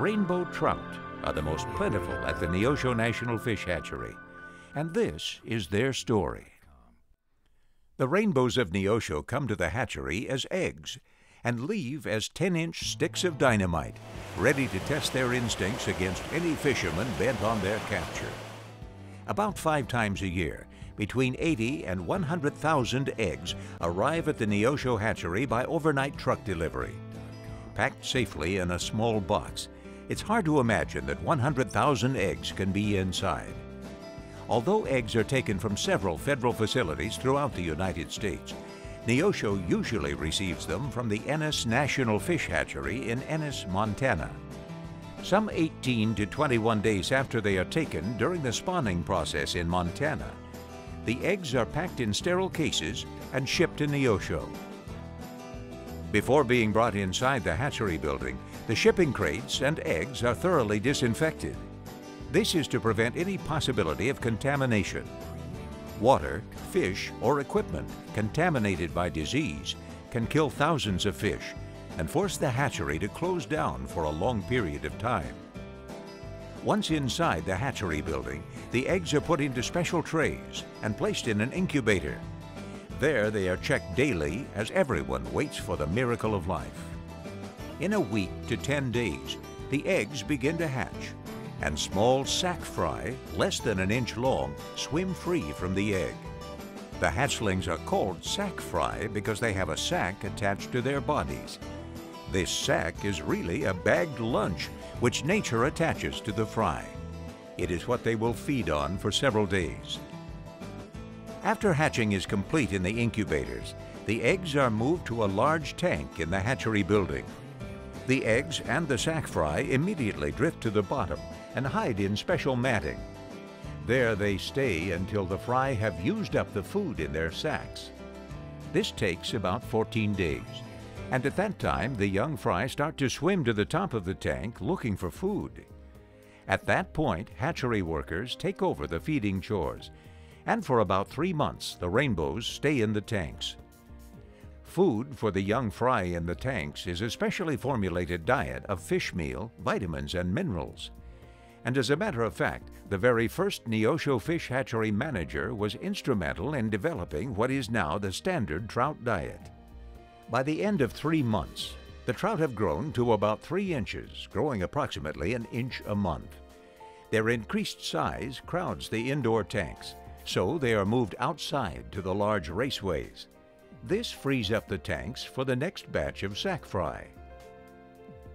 Rainbow trout are the most plentiful at the Neosho National Fish Hatchery, and this is their story. The rainbows of Neosho come to the hatchery as eggs and leave as 10-inch sticks of dynamite, ready to test their instincts against any fisherman bent on their capture. About 5 times a year, between 80 and 100,000 eggs arrive at the Neosho hatchery by overnight truck delivery. Packed safely in a small box, it's hard to imagine that 100,000 eggs can be inside. Although eggs are taken from several federal facilities throughout the United States, Neosho usually receives them from the Ennis National Fish Hatchery in Ennis, Montana. Some 18 to 21 days after they are taken during the spawning process in Montana, the eggs are packed in sterile cases and shipped to Neosho. Before being brought inside the hatchery building, the shipping crates and eggs are thoroughly disinfected. This is to prevent any possibility of contamination. Water, fish, or equipment contaminated by disease can kill thousands of fish and force the hatchery to close down for a long period of time. Once inside the hatchery building, the eggs are put into special trays and placed in an incubator. There they are checked daily as everyone waits for the miracle of life. In a week to 10 days, the eggs begin to hatch, and small sac fry, less than an inch long, swim free from the egg. The hatchlings are called sac fry because they have a sac attached to their bodies. This sac is really a bagged lunch which nature attaches to the fry. It is what they will feed on for several days. After hatching is complete in the incubators, the eggs are moved to a large tank in the hatchery building. The eggs and the sac fry immediately drift to the bottom and hide in special matting. There they stay until the fry have used up the food in their sacs. This takes about 14 days, and at that time the young fry start to swim to the top of the tank looking for food. At that point, hatchery workers take over the feeding chores, and for about 3 months the rainbows stay in the tanks. Food for the young fry in the tanks is a specially formulated diet of fish meal, vitamins, and minerals. And as a matter of fact, the very first Neosho Fish Hatchery manager was instrumental in developing what is now the standard trout diet. By the end of 3 months, the trout have grown to about 3 inches, growing approximately an inch a month. Their increased size crowds the indoor tanks, so they are moved outside to the large raceways. This frees up the tanks for the next batch of sac fry.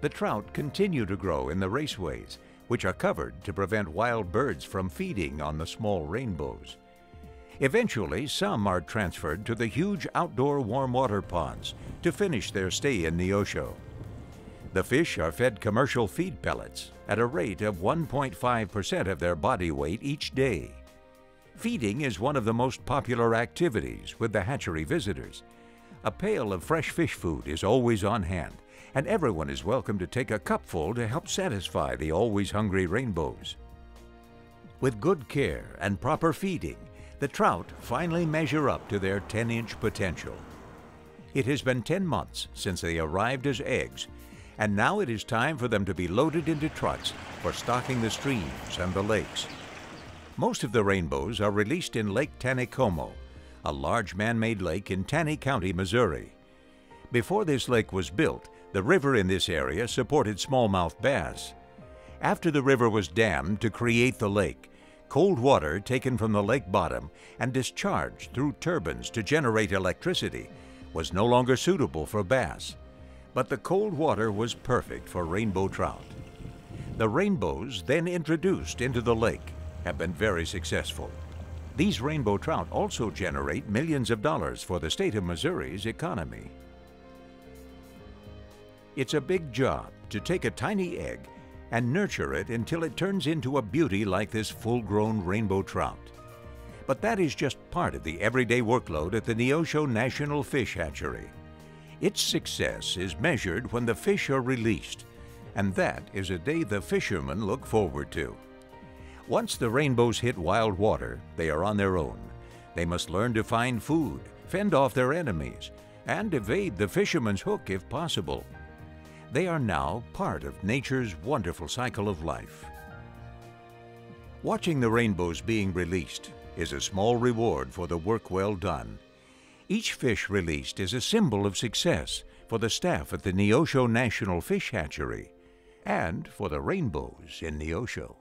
The trout continue to grow in the raceways, which are covered to prevent wild birds from feeding on the small rainbows. Eventually, some are transferred to the huge outdoor warm water ponds to finish their stay in Neosho. The fish are fed commercial feed pellets at a rate of 1.5% of their body weight each day. Feeding is one of the most popular activities with the hatchery visitors. A pail of fresh fish food is always on hand, and everyone is welcome to take a cupful to help satisfy the always hungry rainbows. With good care and proper feeding, the trout finally measure up to their 10-inch potential. It has been 10 months since they arrived as eggs, and now it is time for them to be loaded into trucks for stocking the streams and the lakes. Most of the rainbows are released in Lake Taneycomo, a large man-made lake in Taney County, Missouri. Before this lake was built, the river in this area supported smallmouth bass. After the river was dammed to create the lake, cold water taken from the lake bottom and discharged through turbines to generate electricity was no longer suitable for bass. But the cold water was perfect for rainbow trout. The rainbows then introduced into the lake have been very successful. These rainbow trout also generate millions of dollars for the state of Missouri's economy. It's a big job to take a tiny egg and nurture it until it turns into a beauty like this full-grown rainbow trout. But that is just part of the everyday workload at the Neosho National Fish Hatchery. Its success is measured when the fish are released, and that is a day the fishermen look forward to. Once the rainbows hit wild water, they are on their own. They must learn to find food, fend off their enemies, and evade the fisherman's hook if possible. They are now part of nature's wonderful cycle of life. Watching the rainbows being released is a small reward for the work well done. Each fish released is a symbol of success for the staff at the Neosho National Fish Hatchery and for the rainbows in Neosho.